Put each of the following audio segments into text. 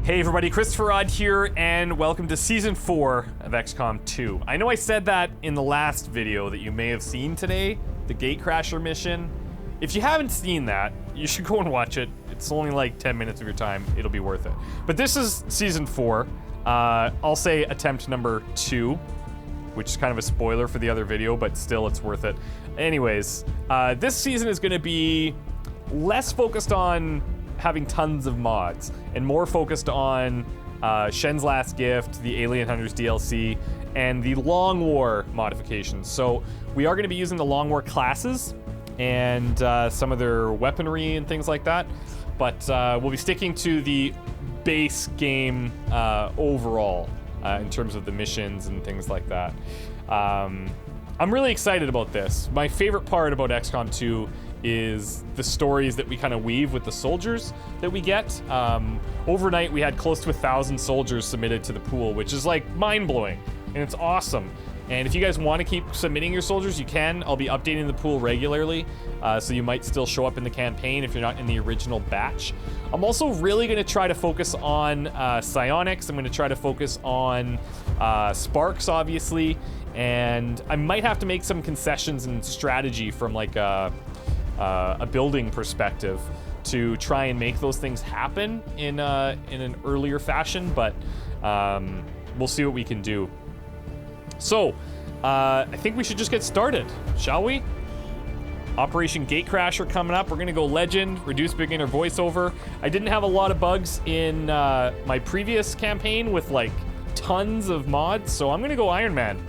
Hey everybody, ChristopherOdd here, and welcome to Season 4 of XCOM 2. I know I said that in the last video that you may have seen today, the Gatecrasher mission. If you haven't seen that, you should go and watch it. It's only like 10 minutes of your time. It'll be worth it. But this is Season 4. I'll say attempt number 2, which is kind of a spoiler for the other video, but still it's worth it. Anyways, this season is going to be less focused on having tons of mods and more focused on Shen's Last Gift, the Alien Hunters DLC, and the Long War modifications. So we are going to be using the Long War classes and some of their weaponry and things like that, but we'll be sticking to the base game overall in terms of the missions and things like that. I'm really excited about this. My favorite part about XCOM 2 is the stories that we kind of weave with the soldiers that we get. Overnight, we had close to 1,000 soldiers submitted to the pool, which is like mind-blowing, and it's awesome. And if you guys want to keep submitting your soldiers, you can. I'll be updating the pool regularly, so you might still show up in the campaign if you're not in the original batch. I'm also really going to try to focus on Psionics. I'm going to try to focus on SPARKS, obviously, and I might have to make some concessions in strategy from like a building perspective to try and make those things happen in an earlier fashion, but we'll see what we can do. So, I think we should just get started, shall we? Operation Gatecrasher coming up. We're gonna go Legend, reduce beginner voiceover. I didn't have a lot of bugs in my previous campaign with like tons of mods, so I'm gonna go Iron Man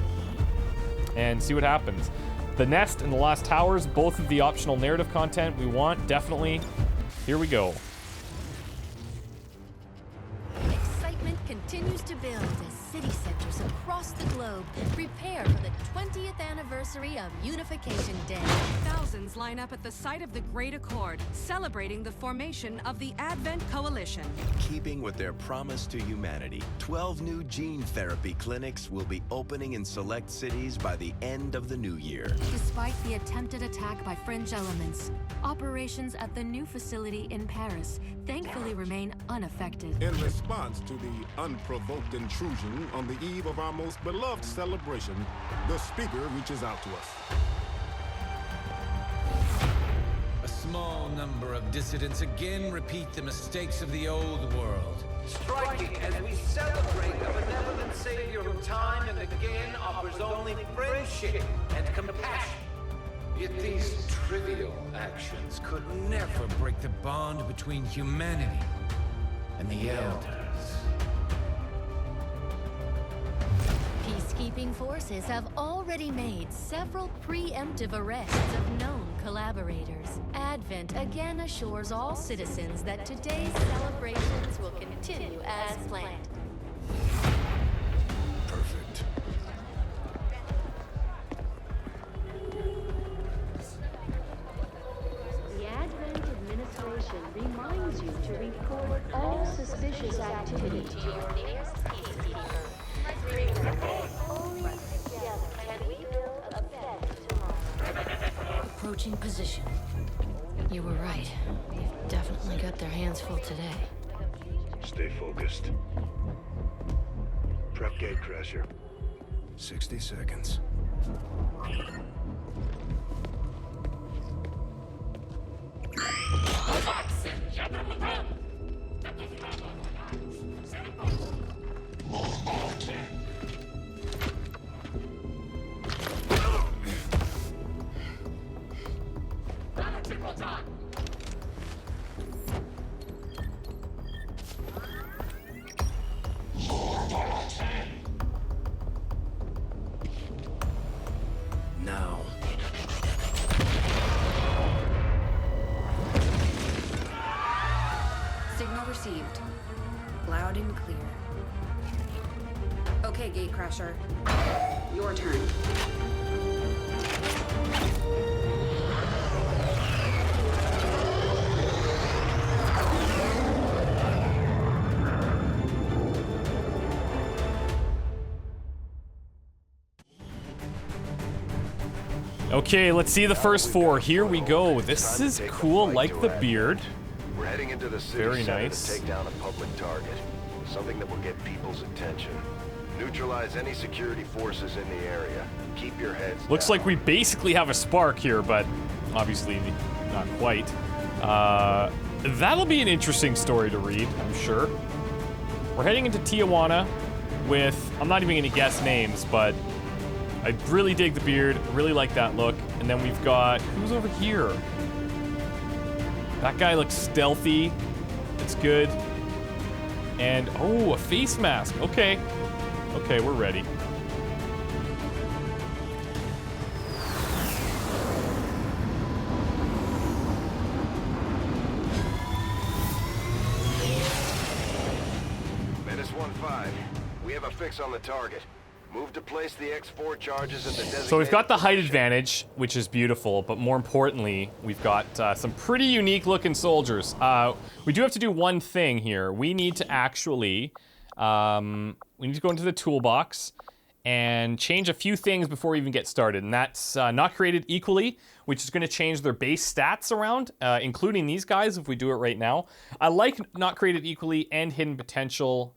and see what happens. The Nest and the Lost Towers, both of the optional narrative content we want, definitely. Here we go. Excitement continues to build as city centers across the globe prepare for the 20th anniversary of Unification Day. Thousands line up at the site of the Great Accord, celebrating the formation of the Advent Coalition. Keeping with their promise to humanity, 12 new gene therapy clinics will be opening in select cities by the end of the new year. Despite the attempted attack by fringe elements, operations at the new facility in Paris thankfully remain unaffected. In response to the unprovoked intrusion on the eve of our most beloved celebration, the speaker reaches out to us. A small number of dissidents again repeat the mistakes of the old world. Striking as we celebrate a benevolent savior who time and again offers only friendship and compassion. Yet these trivial actions could never break the bond between humanity and the Elders. Peacekeeping forces have already made several preemptive arrests of known collaborators. Advent again assures all citizens that today's celebrations will continue as planned. Perfect. The Advent administration reminds you to report all suspicious activity to your nearest peacekeeper. Only together can we build a better tomorrow. Approaching position. You were right. They've definitely got their hands full today. Stay focused. Prep Gatecrasher. 60 seconds. Now. Signal received. Loud and clear. Okay, Gatecrasher. Your turn. Okay, let's see the first 4. Here we go. This is cool, like the beard. We're heading into the city Very center nice. to take down a public target. Something that will get people's attention. Neutralize any security forces in the area. Keep your heads Looks down. like we basically have a spark here, but obviously not quite. That'll be an interesting story to read, I'm sure. We're heading into Tijuana with, I'm not even gonna guess names, but I really dig the beard, I really like that look. And then we've got, who's over here? That guy looks stealthy, it's good. And, oh, a face mask, okay. Okay, we're ready. Menace 1-5. We have a fix on the target. Move to place the X4 charges in the designated So we've got the height position. advantage, which is beautiful, but more importantly, we've got some pretty unique looking soldiers. We do have to do one thing here. We need to actually, we need to go into the toolbox and change a few things before we even get started, and that's not created equally, which is going to change their base stats around, including these guys if we do it right now. I like not created equally and hidden potential,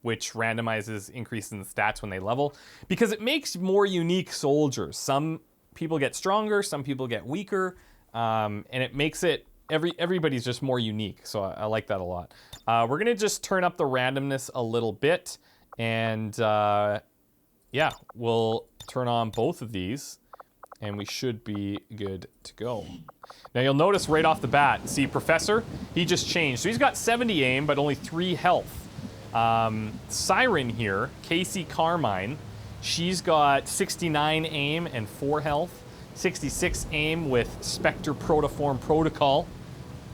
which randomizes increase in the stats when they level, because it makes more unique soldiers. Some people get stronger, some people get weaker, and it makes it everybody's just more unique. So I like that a lot. We're gonna just turn up the randomness a little bit, and yeah, we'll turn on both of these, and we should be good to go. Now you'll notice right off the bat, see Professor, he just changed. So he's got 70 aim, but only 3 health. Siren here, Casey Carmine, she's got 69 aim and 4 health. 66 aim with Spectre Protoform Protocol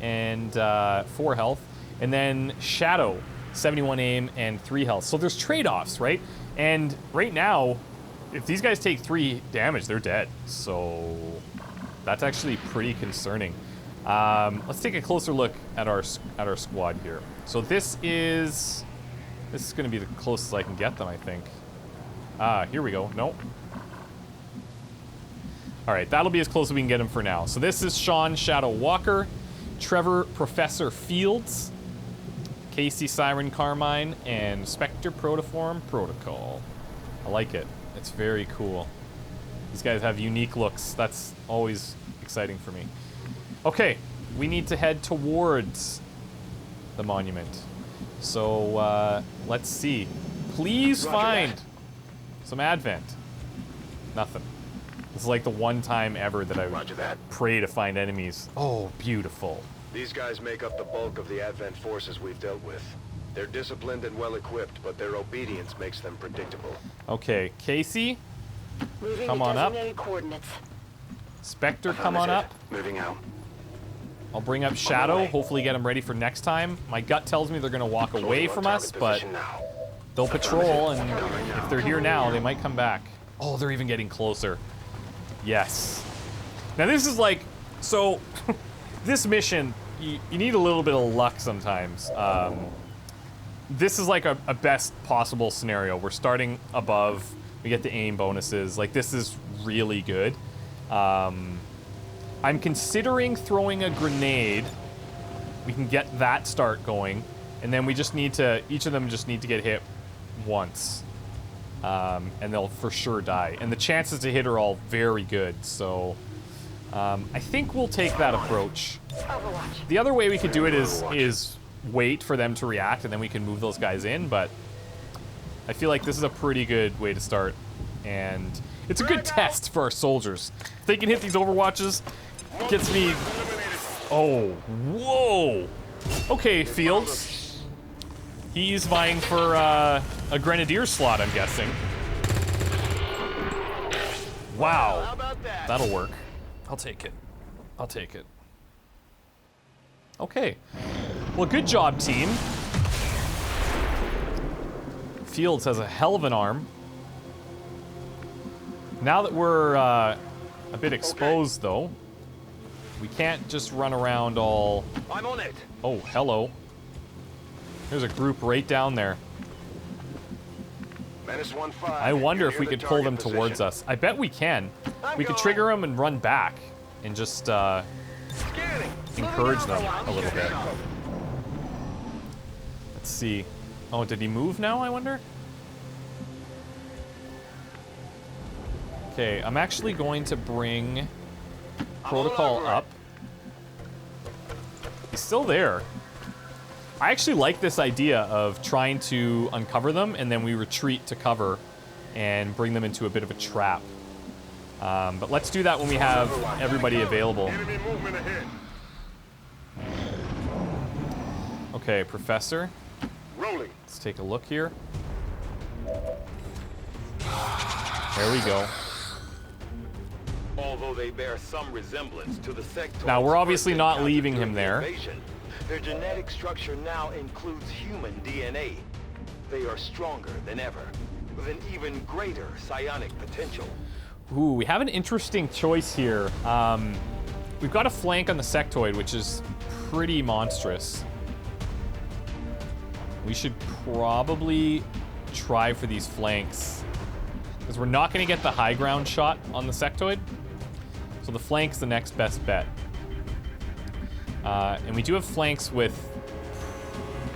and 4 health. And then Shadow, 71 aim and 3 health. So there's trade-offs, right? And right now, if these guys take 3 damage, they're dead. So that's actually pretty concerning. Let's take a closer look at our squad here. So this is going to be the closest I can get them, I think. Here we go. Nope. All right, that'll be as close as we can get them for now. So this is Sean Shadow Walker, Trevor Professor Fields, Casey Siren Carmine, and Spectre Protoform Protocol. I like it. It's very cool. These guys have unique looks. That's always exciting for me. Okay, we need to head towards the monument. So let's see. Please find some Advent. Nothing. This is like the one time ever that I would pray to find enemies. Oh, beautiful. These guys make up the bulk of the Advent forces we've dealt with. They're disciplined and well-equipped, but their obedience makes them predictable. Okay, Casey, Moving come to on up. designated coordinates. Spectre, come on up. Moving out. I'll bring up Shadow, hopefully get them ready for next time. My gut tells me they're gonna walk away from us, but they'll patrol, and if they're here now, they might come back. Oh, they're even getting closer. Yes. Now this is like, so, this mission, you need a little bit of luck sometimes. This is like a best possible scenario. We're starting above, we get the aim bonuses. Like, this is really good. I'm considering throwing a grenade. We can get that start going, and then we just need to, each of them just need to get hit once. And they'll for sure die. And the chances to hit are all very good, so I think we'll take that approach. The other way we could do it is wait for them to react, and then we can move those guys in, but I feel like this is a pretty good way to start, and it's a good test for our soldiers. If they can hit these overwatches, gets me... Oh, whoa! Okay, Fields. He's vying for a grenadier slot, I'm guessing. Wow. That'll work. I'll take it. I'll take it. Okay. Well, good job, team. Fields has a hell of an arm. Now that we're a bit exposed, though, we can't just run around all... I'm on it. Oh, hello. There's a group right down there. Menace 1-5. I wonder if we could pull them towards us. I bet we can. We could trigger them and run back and just encourage them a little bit. Let's see. Oh, did he move now, I wonder? Okay, I'm actually going to bring Protocol up. He's still there. I actually like this idea of trying to uncover them and then we retreat to cover and bring them into a bit of a trap. But let's do that when we have everybody available. Enemy movement ahead. Okay, Professor. Rolling. Let's take a look here. There we go. Although they bear some resemblance to the sectoids. Now, we're obviously not leaving him there. Their genetic structure now includes human DNA. They are stronger than ever, with an even greater psionic potential. Ooh, we have an interesting choice here. We've got a flank on the sectoid, which is pretty monstrous. We should probably try for these flanks, because we're not going to get the high ground shot on the sectoid. So the flank's the next best bet. And we do have flanks with...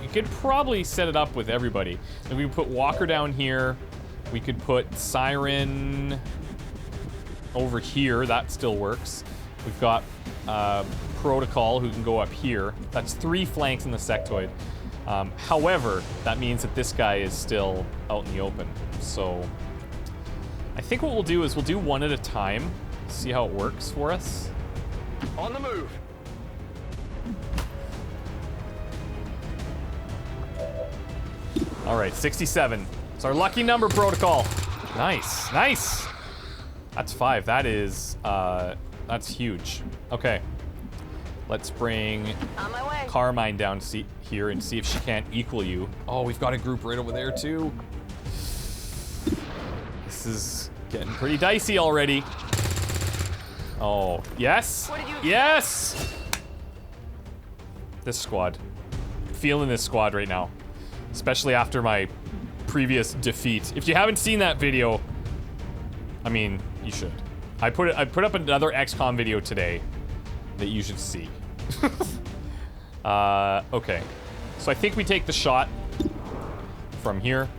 You could probably set it up with everybody. And we could put Walker down here. We could put Siren over here. That still works. We've got Protocol who can go up here. That's 3 flanks in the sectoid. However, that means that this guy is still out in the open. So I think what we'll do is we'll do one at a time. See how it works for us. On the move. All right, 67. It's our lucky number, Protocol. Nice, nice. That's 5. That is, that's huge. Okay. Let's bring Carmine down here and see if she can't equal you. Oh, we've got a group right over there, too. This is getting pretty dicey already. Oh, yes. Yes. This squad. Feeling this squad right now. Especially after my previous defeat. If you haven't seen that video, I mean, you should. I put up another XCOM video today that you should see. Okay. So I think we take the shot from here.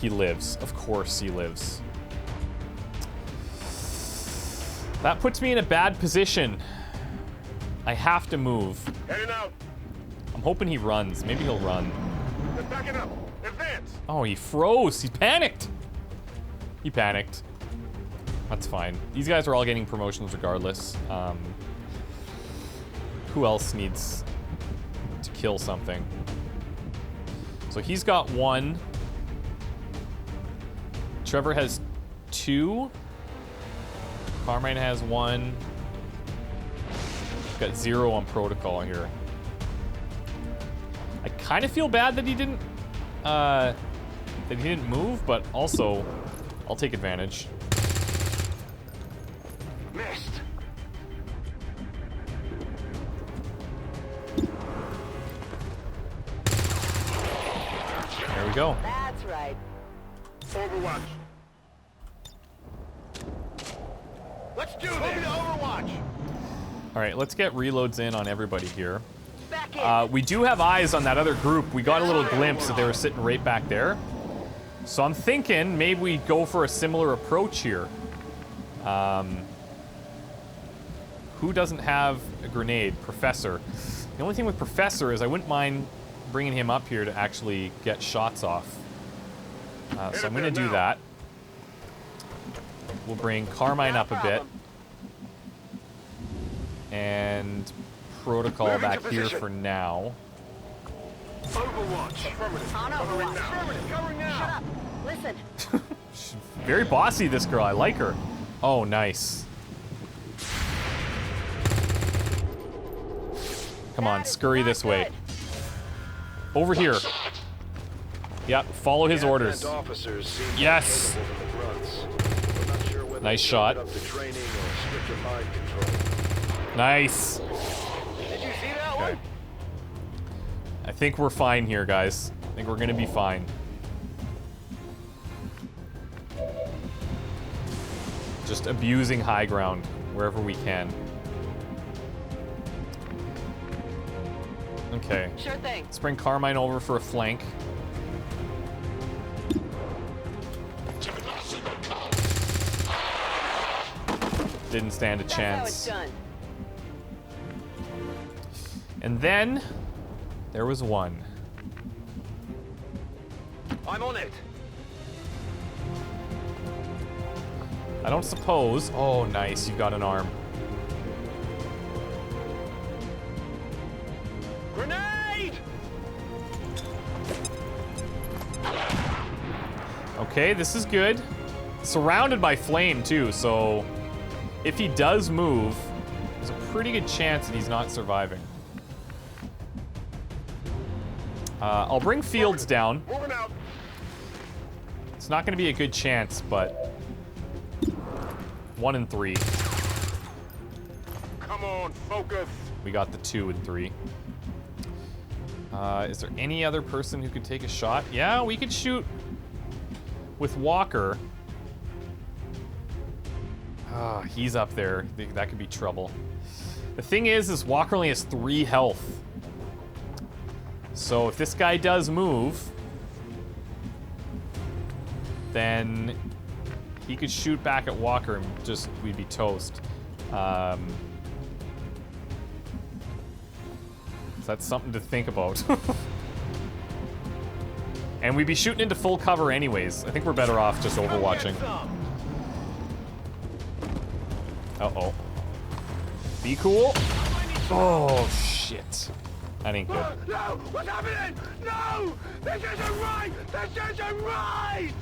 He lives. Of course he lives. That puts me in a bad position. I have to move. Heading out. I'm hoping he runs. Maybe he'll run. They're backing up. Advance. Oh, he froze. He panicked. He panicked. That's fine. These guys are all getting promotions regardless. Who else needs to kill something? So he's got 1. Trevor has 2. Carmine has 1. Got 0 on Protocol here. I kind of feel bad that he didn't move, but also I'll take advantage. Missed. There we go. That's right. Overwatch. Let's do this. Moving to Overwatch. All right, let's get reloads in on everybody here. Back in. We do have eyes on that other group. We got a little glimpse that they were sitting right back there. So I'm thinking maybe we go for a similar approach here. Who doesn't have a grenade? Professor. The only thing with Professor is I wouldn't mind bringing him up here to actually get shots off. So I'm going to do that. We'll bring Carmine up a bit. And Protocol back here for now. Overwatch. Affirmative. On Overwatch. Affirmative. Covering now. Shut up. Listen. She's very bossy, this girl. I like her. Oh, nice. Come on, scurry this way. Over here. Yep, follow his orders. Yes. Nice shot. Nice. Did you see that one? I think we're fine here, guys. I think we're gonna be fine. Just abusing high ground wherever we can. Okay. Okay. Sure thing. Let's bring Carmine over for a flank. Didn't stand a chance. That's how it's done. And then there was one. I'm on it. I don't suppose. Oh, nice. You got an arm. Grenade! Okay, this is good. Surrounded by flame, too, so if he does move, there's a pretty good chance that he's not surviving. I'll bring Fields down. Moving out. It's not going to be a good chance, but 1 and 3. Come on, focus. We got the 2 and 3. Is there any other person who could take a shot? Yeah, we could shoot with Walker. He's up there. That could be trouble. The thing is Walker only has 3 health. So if this guy does move, then he could shoot back at Walker and we'd be toast. So that's something to think about. And we'd be shooting into full cover anyways. I think we're better off just overwatching. Uh-oh. Be cool. Oh, shit. That ain't good. No! What's happening? No! This isn't right! This isn't right!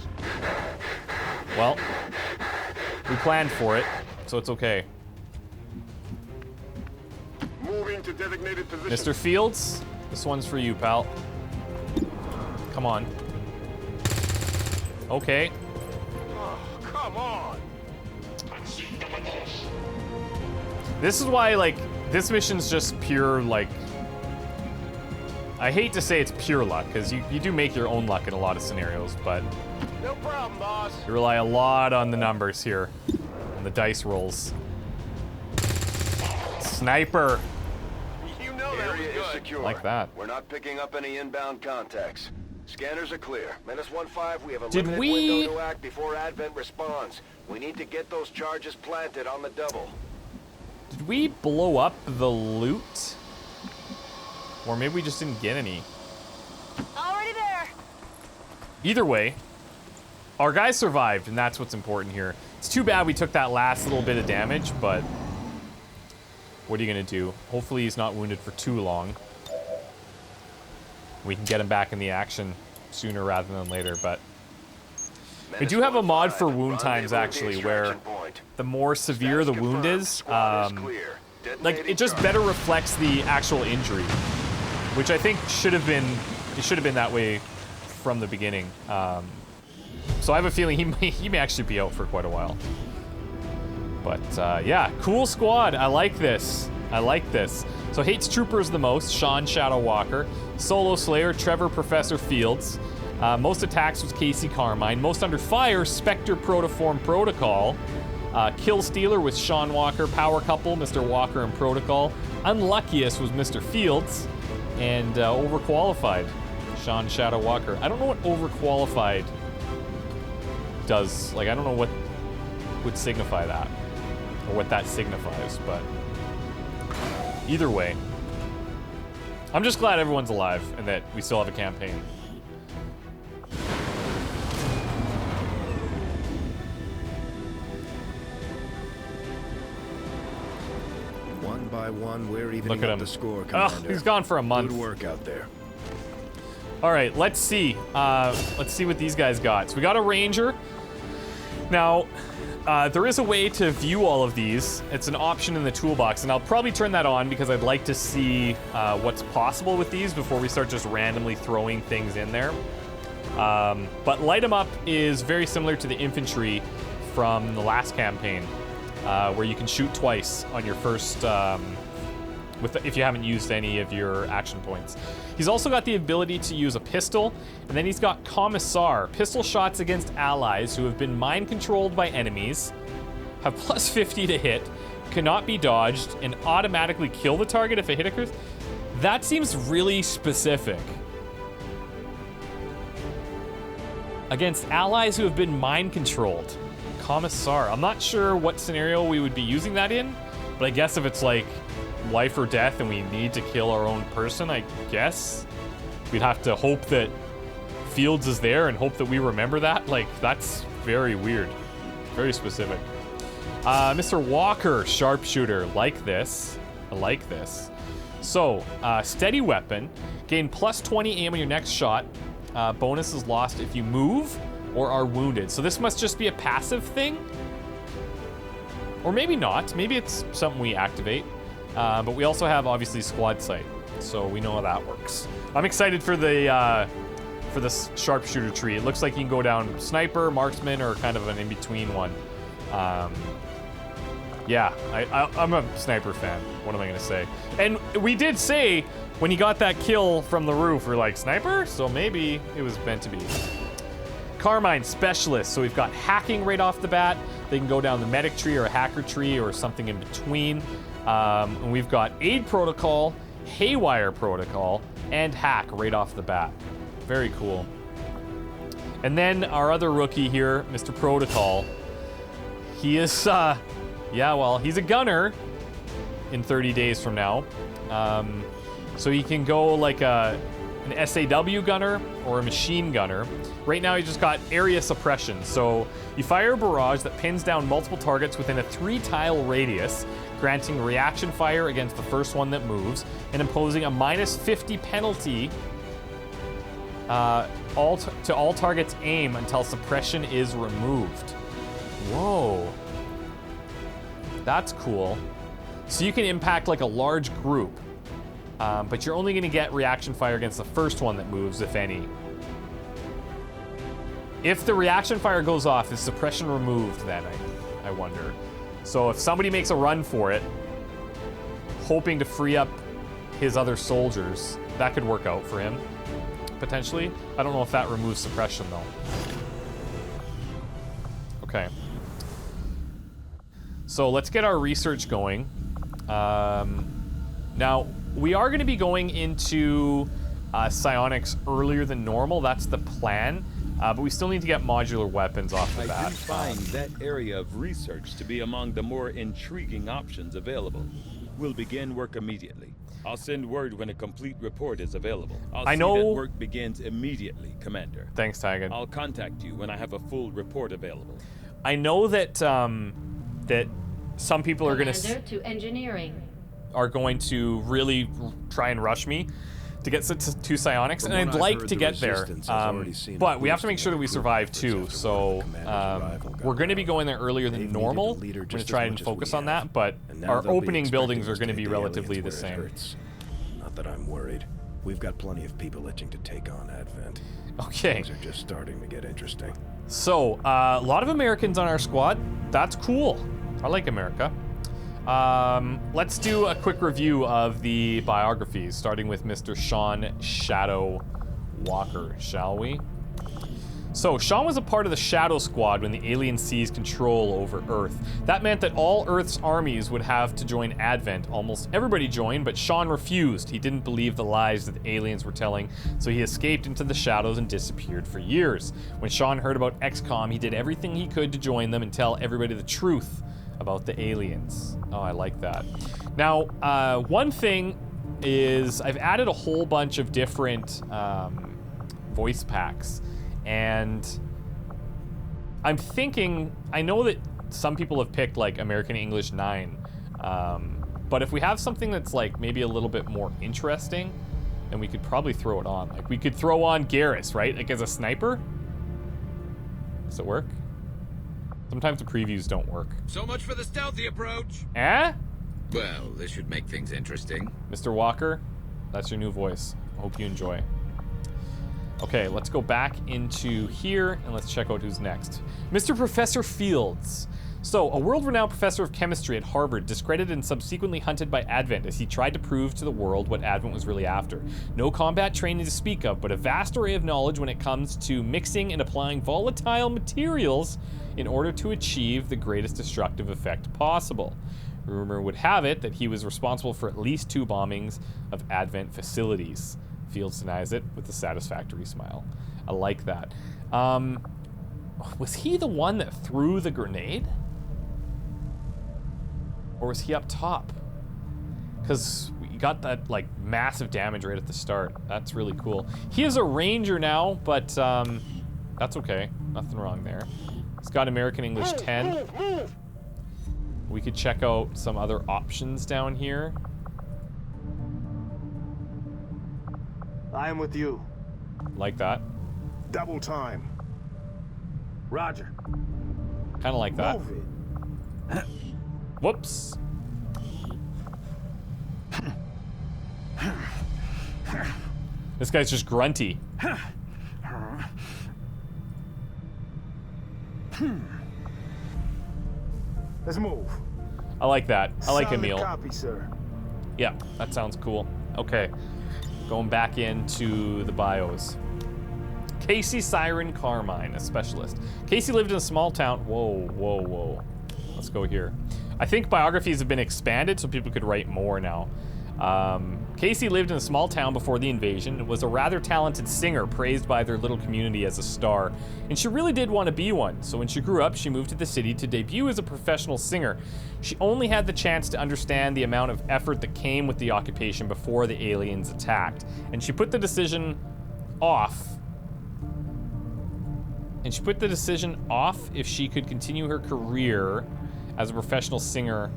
Well, we planned for it, so it's okay. Moving to designated position. Mr. Fields, this one's for you, pal. Come on. Okay. Oh, come on. This is why, like, this mission's just pure, like... I hate to say it's pure luck, because you do make your own luck in a lot of scenarios, but... No problem, boss. You rely a lot on the numbers here. And the dice rolls. Sniper! You know that area is secure. Like that. We're not picking up any inbound contacts. Scanners are clear. -15, we have a Did limited we- window to act before Advent responds. We need to get those charges planted on the double. Did we blow up the loot? Or maybe we just didn't get any. Already there. Either way, our guys survived, and that's what's important here. It's too bad we took that last little bit of damage, but what are you gonna do? Hopefully he's not wounded for too long. We can get him back in the action sooner rather than later, but we do have a mod for wound times, actually, where the more severe the wound is, like, it just better reflects the actual injury, which I think should have been that way from the beginning. So I have a feeling he may actually be out for quite a while. But yeah, cool squad. I like this. I like this. So hates troopers the most, Shen Shadow Walker. Solo Slayer, Trevor Professor Fields. Most attacks was Casey Carmine. Most under fire, Spectre Protoform Protocol. Kill Stealer was Sean Walker. Power Couple, Mr. Walker and Protocol. Unluckiest was Mr. Fields. And Overqualified, Sean Shadow Walker. I don't know what Overqualified does. Like, I don't know what would signify that. Or what that signifies, but either way, I'm just glad everyone's alive and that we still have a campaign. One by one, we're evening Look at up him. the score, Oh, Commander. he's gone for a month. Good work out there. All right, let's see. Let's see what these guys got. So we got a Ranger. Now, there is a way to view all of these. It's an option in the toolbox, and I'll probably turn that on because I'd like to see what's possible with these before we start just randomly throwing things in there. But Light 'em Up is very similar to the infantry from the last campaign, where you can shoot twice on your first, if you haven't used any of your action points. He's also got the ability to use a pistol, and then he's got Commissar. Pistol shots against allies who have been mind-controlled by enemies, have plus 50 to hit, cannot be dodged, and automatically kill the target if a hit occurs. That seems really specific. Against allies who have been mind-controlled. Commissar. I'm not sure what scenario we would be using that in, but I guess if it's like life or death and we need to kill our own person, I guess we'd have to hope that Fields is there and hope that we remember that. Like, that's very weird. Very specific. Mr. Walker, sharpshooter. Like this. I like this. So, steady weapon. Gain plus 20 aim on your next shot. Bonus is lost if you move or are wounded. So this must just be a passive thing? Or maybe not. Maybe it's something we activate. But we also have, obviously, squad sight. So we know how that works. I'm excited for the sharpshooter tree. It looks like you can go down sniper, marksman, or kind of an in-between one. Yeah, I'm a sniper fan. What am I gonna say? And we did say when he got that kill from the roof, we're like, sniper? So maybe it was meant to be. Carmine, specialist. So we've got hacking right off the bat. They can go down the medic tree or a hacker tree or something in between. And we've got aid protocol, haywire protocol, and hack right off the bat. Very cool. And then our other rookie here, Mr. Protocol. He is, yeah, well, he's a gunner in 30 days from now. So he can go like an SAW gunner or a machine gunner. Right now, he just got area suppression. So you fire a barrage that pins down multiple targets within a 3-tile radius, granting reaction fire against the first one that moves, and imposing a -50 penalty to all targets aim until suppression is removed. Whoa. That's cool. So you can impact like a large group, but you're only gonna get reaction fire against the first one that moves, if any. If the reaction fire goes off, is suppression removed then, I wonder. So if somebody makes a run for it, hoping to free up his other soldiers, that could work out for him, potentially. I don't know if that removes suppression though. Okay. So let's get our research going. Now, we are going to be going into psionics earlier than normal. That's the plan. But we still need to get modular weapons off the bat. I do find that area of research to be among the more intriguing options available. We'll begin work immediately. I'll send word when a complete report is available. I know that work begins immediately, Commander. Thanks, Tigan. I'll contact you when I have a full report available. I know that that some people are going to engineering. Are going to really try and rush me to get to psionics, and I'd like to get there. But we have to make sure that we survive too. So we're going to be going there earlier than normal. We're going to try and focus on that, but our opening buildings are going to be relatively the same. Not that I'm worried. We've got plenty of people itching to take on Advent. Okay. Things are just starting to get interesting. So a lot of Americans on our squad. That's cool. I like America. Let's do a quick review of the biographies, starting with Mr. Sean Shadow Walker, shall we? So, Sean was a part of the Shadow Squad when the aliens seized control over Earth. That meant that all Earth's armies would have to join Advent. Almost everybody joined, but Sean refused. He didn't believe the lies that the aliens were telling, so he escaped into the shadows and disappeared for years. When Sean heard about XCOM, he did everything he could to join them and tell everybody the truth about the aliens. Oh, I like that. Now, one thing is I've added a whole bunch of different voice packs, and I'm thinking, I know that some people have picked like American English 9, but if we have something that's like maybe a little bit more interesting, then we could probably throw it on. Like we could throw on Garrus, right? Like as a sniper? Does it work? Sometimes the previews don't work. So much for the stealthy approach. Eh? Well, this should make things interesting. Mr. Walker, that's your new voice. I hope you enjoy. Okay, let's go back into here and let's check out who's next. Mr. Professor Fields. So, a world-renowned professor of chemistry at Harvard, discredited and subsequently hunted by Advent as he tried to prove to the world what Advent was really after. No combat training to speak of, but a vast array of knowledge when it comes to mixing and applying volatile materials in order to achieve the greatest destructive effect possible. Rumor would have it that he was responsible for at least 2 bombings of Advent facilities. Fields denies it with a satisfactory smile. I like that. Was he the one that threw the grenade? Or was he up top? Because we got that, like, massive damage right at the start. That's really cool. He is a ranger now, but that's okay. Nothing wrong there. He's got American English 10. We could check out some other options down here. I am with you. Like that. Double time. Roger. Kind of like that. Move it. Whoops. This guy's just grunty. Let's move. I like that. I like Solid Emil. Copy, sir. Yeah, that sounds cool. Okay. Going back into the bios. Casey Siren Carmine, a specialist. Casey lived in a small town. Whoa, whoa, whoa. Let's go here. I think biographies have been expanded so people could write more now. Casey lived in a small town before the invasion and was a rather talented singer praised by their little community as a star. And she really did want to be one, so when she grew up, she moved to the city to debut as a professional singer. She only had the chance to understand the amount of effort that came with the occupation before the aliens attacked. And she put the decision off. If she could continue her career as a professional singer.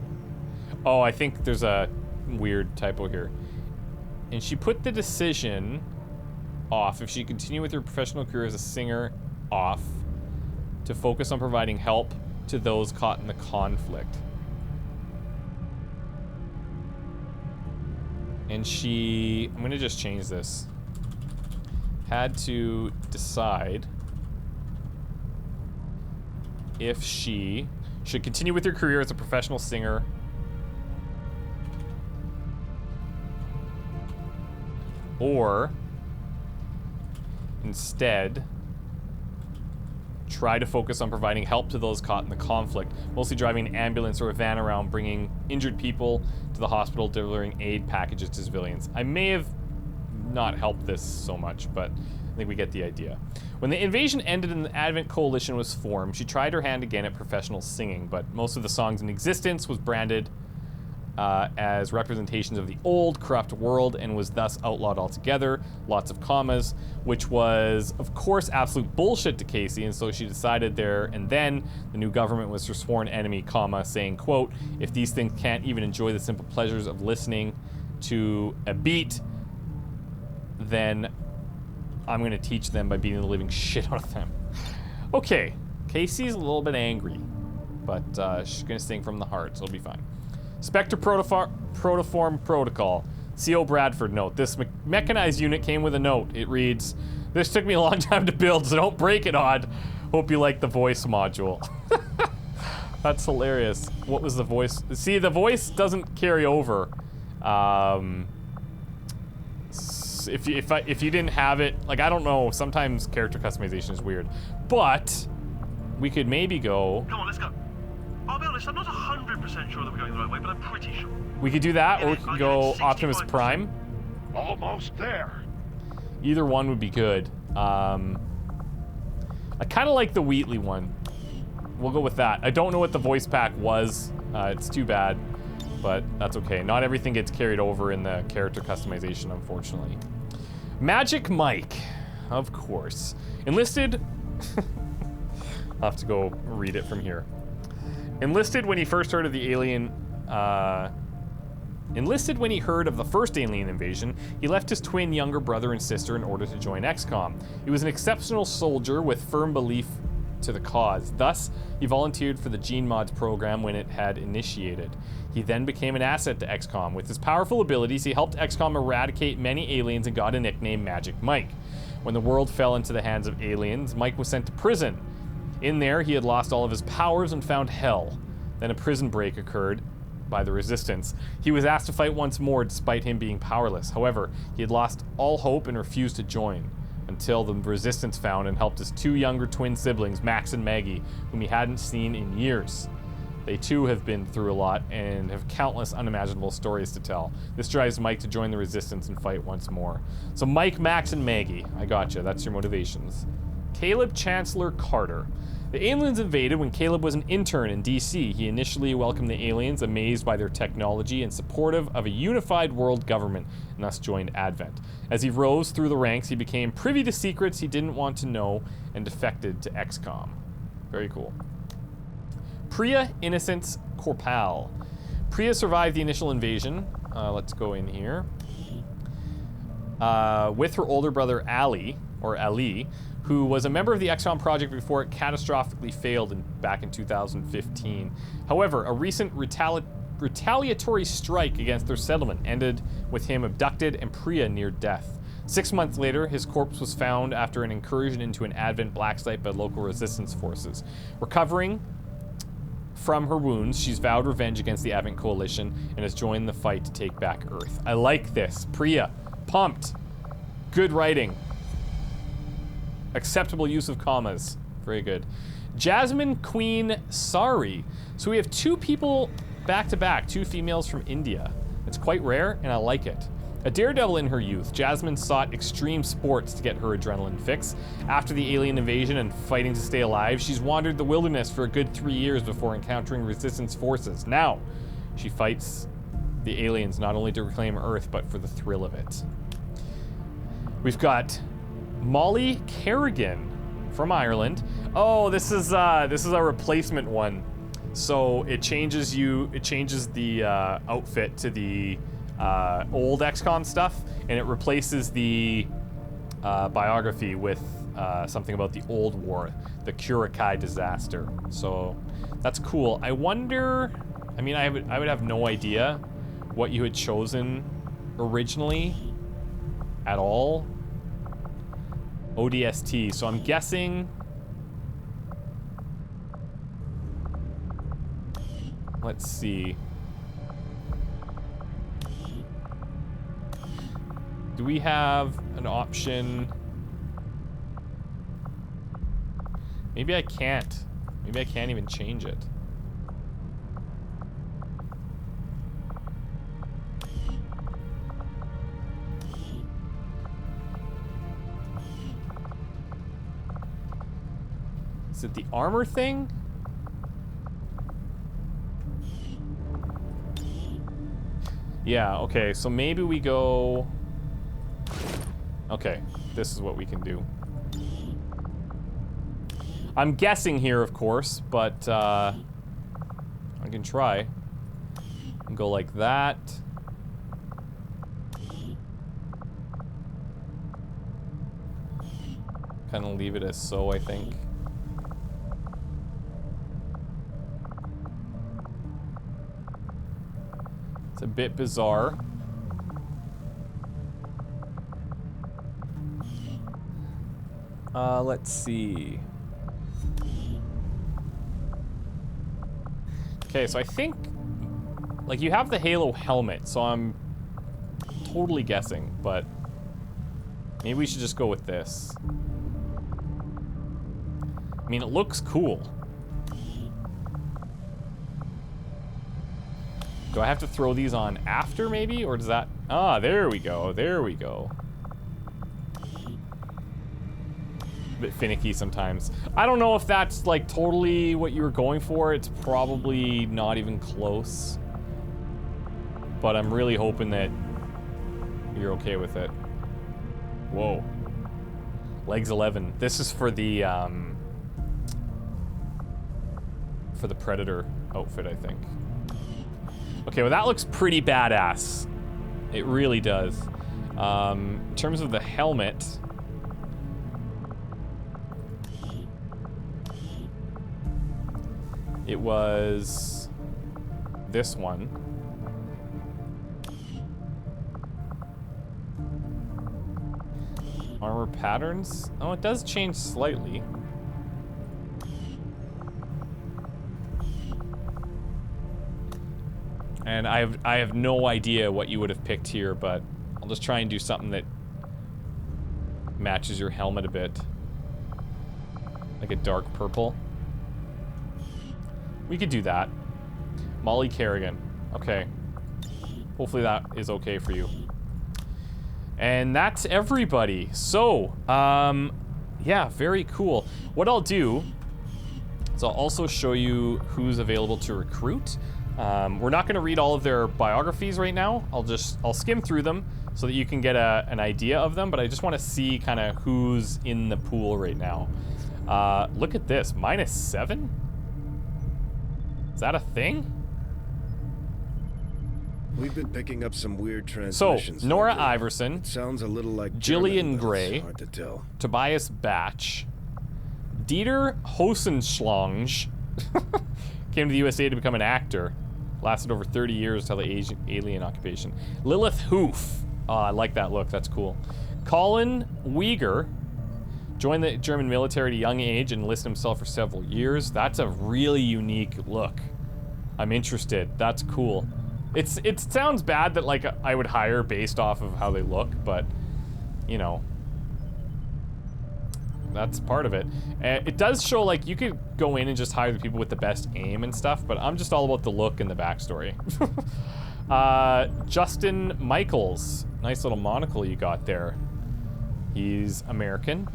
Oh, I think there's a weird typo here. And she put the decision off if she continued with her professional career as a singer off to focus on providing help to those caught in the conflict. And she, I'm gonna just change this. Had to decide if she should continue with her career as a professional singer or instead try to focus on providing help to those caught in the conflict, mostly driving an ambulance or a van around bringing injured people to the hospital, delivering aid packages to civilians. I may have not helped this so much, but I think we get the idea. When the invasion ended and the Advent Coalition was formed, she tried her hand again at professional singing, but most of the songs in existence was branded as representations of the old, corrupt world and was thus outlawed altogether. Lots of commas, which was, of course, absolute bullshit to Casey, and so she decided there and then the new government was her sworn enemy, comma, saying, quote, if these things can't even enjoy the simple pleasures of listening to a beat, then I'm gonna teach them by beating the living shit out of them. Okay, Casey's a little bit angry, but she's gonna sing from the heart, so it'll be fine. Spectre Protoform Protocol. C.O. Bradford note. This mechanized unit came with a note. It reads, this took me a long time to build, so don't break it, Odd. Hope you like the voice module. That's hilarious. What was the voice? See, the voice doesn't carry over. If you didn't have it, like, I don't know, sometimes character customization is weird. But we could maybe go. Come on, let's go. I'll be honest, I'm not 100% sure that we're going the right way, but I'm pretty sure. We could do that, or we could go Optimus Prime. Almost there. Either one would be good. I kind of like the Wheatley one. We'll go with that. I don't know what the voice pack was. It's too bad, but that's okay. Not everything gets carried over in the character customization, unfortunately. Magic Mike, of course. Enlisted. I'll have to go read it from here. Enlisted when he first heard of the alien, enlisted when he heard of the first alien invasion, he left his twin younger brother and sister in order to join XCOM. He was an exceptional soldier with firm belief to the cause. Thus, he volunteered for the Gene Mods program when it had initiated. He then became an asset to XCOM. With his powerful abilities, he helped XCOM eradicate many aliens and got a nickname, Magic Mike. When the world fell into the hands of aliens, Mike was sent to prison. In there, he had lost all of his powers and found hell. Then a prison break occurred by the Resistance. He was asked to fight once more despite him being powerless. However, he had lost all hope and refused to join until the Resistance found and helped his 2 younger twin siblings, Max and Maggie, whom he hadn't seen in years. They too have been through a lot and have countless unimaginable stories to tell. This drives Mike to join the Resistance and fight once more. So Mike, Max, and Maggie. I gotcha. That's your motivations. Caleb Chancellor Carter. The aliens invaded when Caleb was an intern in DC. He initially welcomed the aliens, amazed by their technology and supportive of a unified world government, and thus joined Advent. As he rose through the ranks, he became privy to secrets he didn't want to know and defected to XCOM. Very cool. Priya Innocence Corpal. Priya survived the initial invasion. Let's go in here. With her older brother Ali, who was a member of the XCOM project before it catastrophically failed back in 2015. However, a recent retaliatory strike against their settlement ended with him abducted and Priya near death. 6 months later, his corpse was found after an incursion into an Advent black site by local resistance forces. Recovering from her wounds, she's vowed revenge against the Advent Coalition and has joined the fight to take back Earth. I like this. Priya, pumped. Good writing. Acceptable use of commas. Very good. Jasmine Queen Sari. So we have 2 people back to back, 2 females from India. It's quite rare, and I like it. A daredevil in her youth, Jasmine sought extreme sports to get her adrenaline fix. After the alien invasion and fighting to stay alive, she's wandered the wilderness for a good 3 years before encountering resistance forces. Now, she fights the aliens not only to reclaim Earth, but for the thrill of it. We've got Molly Kerrigan from Ireland. Oh, this is a replacement one. So it changes the outfit to the old XCOM stuff, and it replaces the biography with something about the old war, the Kurikai disaster. So that's cool. I wonder, I mean, I would have no idea what you had chosen originally at all. ODST, so I'm guessing, let's see. Do we have an option? Maybe I can't. Maybe I can't even change it. Is it the armor thing? Yeah, okay, so maybe we go... Okay, this is what we can do. I'm guessing here, of course, but I can try. And go like that. Kind of leave it as so, I think. It's a bit bizarre. Let's see. Okay, so I think, like, you have the Halo helmet, so I'm totally guessing, but maybe we should just go with this. I mean, it looks cool. Do I have to throw these on after, maybe? Or does that... Ah, there we go. There we go. A bit finicky sometimes. I don't know if that's, like, totally what you were going for. It's probably not even close. But I'm really hoping that you're okay with it. Whoa. Legs 11. This is for the Predator outfit, I think. Okay, well that looks pretty badass. It really does. In terms of the helmet, it was this one. Armor patterns? Oh, it does change slightly. And I have no idea what you would have picked here, but I'll just try and do something that matches your helmet a bit. Like a dark purple. We could do that. Molly Kerrigan. Okay. Hopefully that is okay for you. And that's everybody. So, yeah, very cool. What I'll do is I'll also show you who's available to recruit. We're not going to read all of their biographies right now. I'll skim through them so that you can get an idea of them, but I just want to see kind of who's in the pool right now. Look at this, -7? Is that a thing? We've been picking up some weird transmissions. So, Nora lately. Iverson. It sounds a little like Jillian German, but Gray. it's hard to tell. Tobias Batch. Dieter Hosenschlange. Came to the USA to become an actor. Lasted over 30 years till the alien occupation. Lilith Hoof. Oh, I like that look. That's cool. Colin Uyghur. Joined the German military at a young age and enlisted himself for several years. That's a really unique look. I'm interested. That's cool. It sounds bad that like I would hire based off of how they look, but you know, that's part of it. It does show like you could go in and just hire the people with the best aim and stuff, but I'm just all about the look and the backstory. Justin Michaels, nice little monocle you got there. He's American.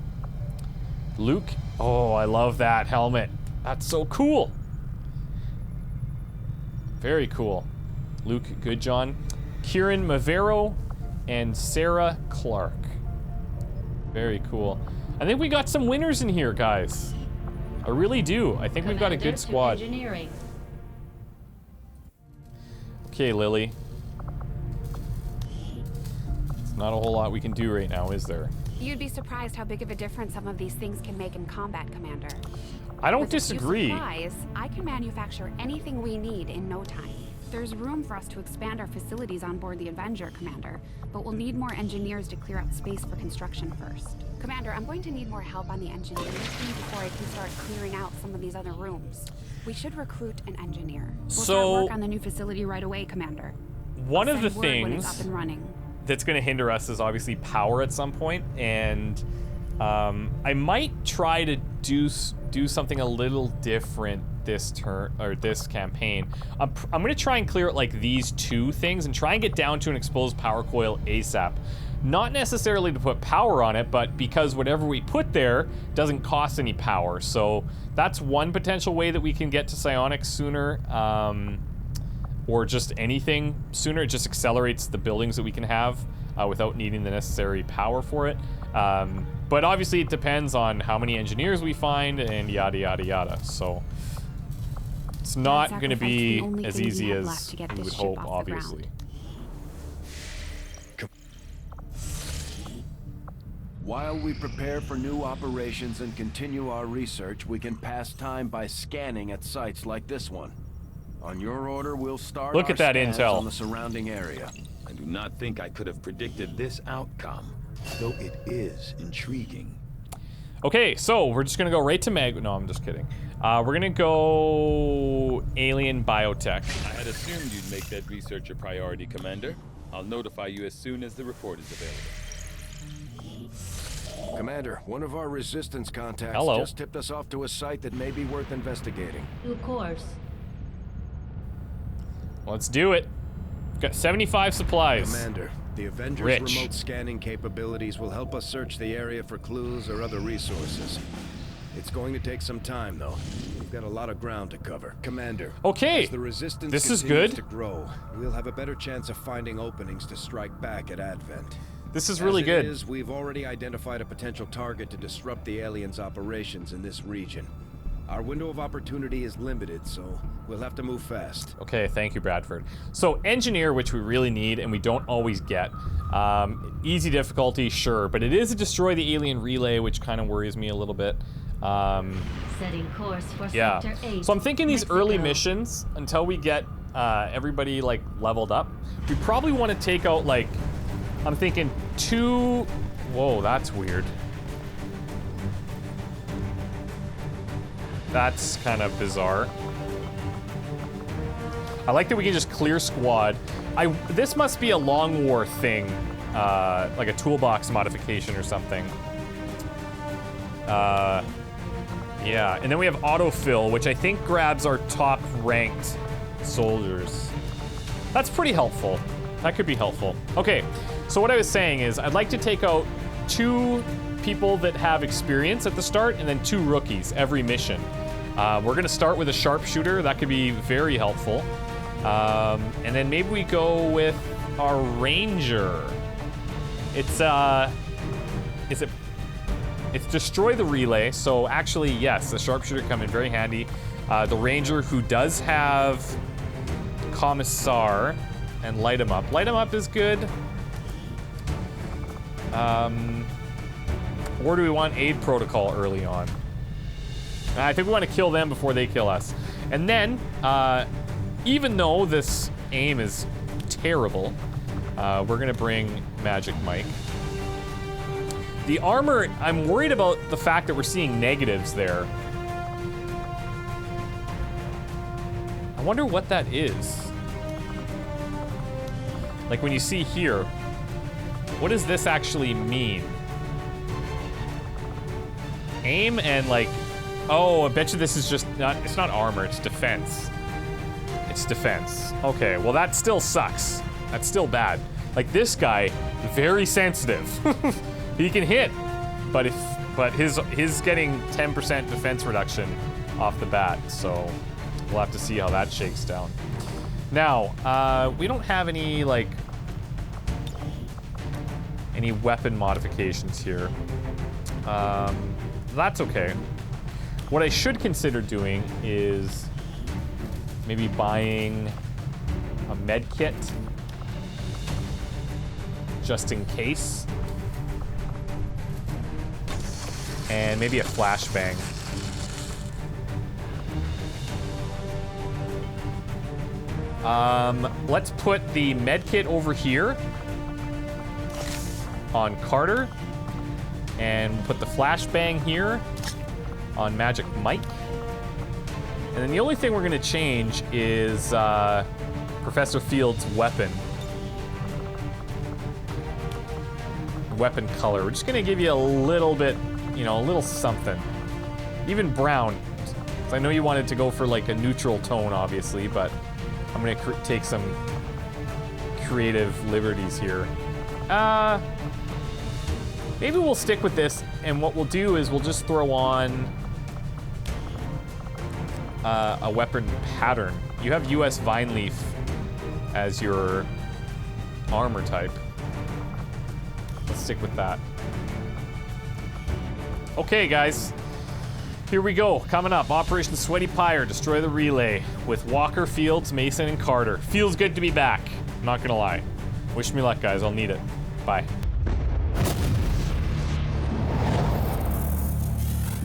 Luke, oh, I love that helmet. That's so cool. Very cool. Luke Goodjohn, Kieran Mavero, and Sarah Clark. Very cool. I think we got some winners in here, guys. I really do. I think we've got a good squad. Engineering. Okay, Lily. It's not a whole lot we can do right now, is there? You'd be surprised how big of a difference some of these things can make in combat, Commander. I don't With disagree. A few supplies, I can manufacture anything we need in no time. There's room for us to expand our facilities on board the Avenger, Commander, but we'll need more engineers to clear out space for construction first. Commander, I'm going to need more help on the engineering team before I can start clearing out some of these other rooms. We should recruit an engineer. We'll start work on the new facility right away, Commander. One I'll of the send word when it's things up and running. that's going to hinder us is obviously power at some point, and I might try to do something a little different this turn or this campaign. I'm going to try and clear out like these two things and try and get down to an exposed power coil ASAP. Not necessarily to put power on it, but because whatever we put there doesn't cost any power. So that's one potential way that we can get to psionics sooner, or just anything sooner. It just accelerates the buildings that we can have without needing the necessary power for it. But obviously it depends on how many engineers we find and yada yada yada. So it's not going to be as easy as we would hope, obviously. While we prepare for new operations and continue our research, we can pass time by scanning at sites like this one. On your order, we'll start Look at that intel on the surrounding area. I do not think I could have predicted this outcome, though it is intriguing. Okay, so we're just gonna go right to No, I'm just kidding. We're gonna go alien biotech. I had assumed you'd make that research a priority, Commander. I'll notify you as soon as the report is available. Commander, one of our resistance contacts just tipped us off to a site that may be worth investigating. Of course. Let's do it. We've got 75 supplies. Commander, the Avengers' remote scanning capabilities will help us search the area for clues or other resources. It's going to take some time, though. We've got a lot of ground to cover. Commander, as the resistance this is continues good. to grow, we'll have a better chance of finding openings to strike back at Advent. This is really good. As it is, we've already identified a potential target to disrupt the aliens' operations in this region. Our window of opportunity is limited, so we'll have to move fast. Okay, thank you, Bradford. So, engineer, which we really need and we don't always get. Easy difficulty, sure, but it is a destroy the alien relay, which kind of worries me a little bit. Setting course for Sector 8. So I'm thinking these early missions, until we get everybody like leveled up, we probably want to take out like, I'm thinking 2. Whoa, that's weird. That's kind of bizarre. I like that we can just clear squad. This must be a long war thing, like a toolbox modification or something. Yeah, and then we have autofill, which I think grabs our top ranked soldiers. That's pretty helpful. That could be helpful. Okay, so what I was saying is I'd like to take out 2 people that have experience at the start and then 2 rookies every mission. We're gonna start with a sharpshooter. That could be very helpful. And then maybe we go with our ranger. It's destroy the relay. So actually, yes, the sharpshooter come in very handy. The ranger who does have commissar and light him up. Light him up is good. Or do we want aid protocol early on? I think we want to kill them before they kill us. And then, even though this aim is terrible, we're gonna bring Magic Mike. The armor, I'm worried about the fact that we're seeing negatives there. I wonder what that is. Like when you see here, what does this actually mean? Aim and like, oh, I bet you this is just not, it's not armor, it's defense. It's defense. Okay, well that still sucks. That's still bad. Like this guy, very sensitive. He can hit, but his getting 10% defense reduction off the bat, so we'll have to see how that shakes down. Now, we don't have any like any weapon modifications here. That's okay. What I should consider doing is maybe buying a med kit just in case. And maybe a flashbang. Let's put the med kit over here on Carter, and put the flashbang here on Magic Mike. And then the only thing we're gonna change is Professor Field's weapon. Weapon color. We're just gonna give you a little bit, you know, a little something. Even brown. So I know you wanted to go for like a neutral tone, obviously, but I'm gonna take some creative liberties here. Maybe we'll stick with this, and what we'll do is we'll just throw on a weapon pattern. You have US Vineleaf as your armor type. Let's stick with that. Okay, guys. Here we go. Coming up, Operation Sweaty Pyre, destroy the relay with Walker, Fields, Mason, and Carter. Feels good to be back. I'm not gonna lie. Wish me luck, guys. I'll need it. Bye.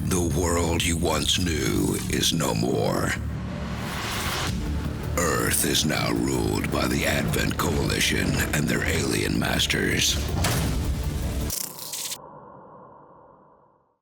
The world you once knew is no more. Earth is now ruled by the Advent Coalition and their alien masters.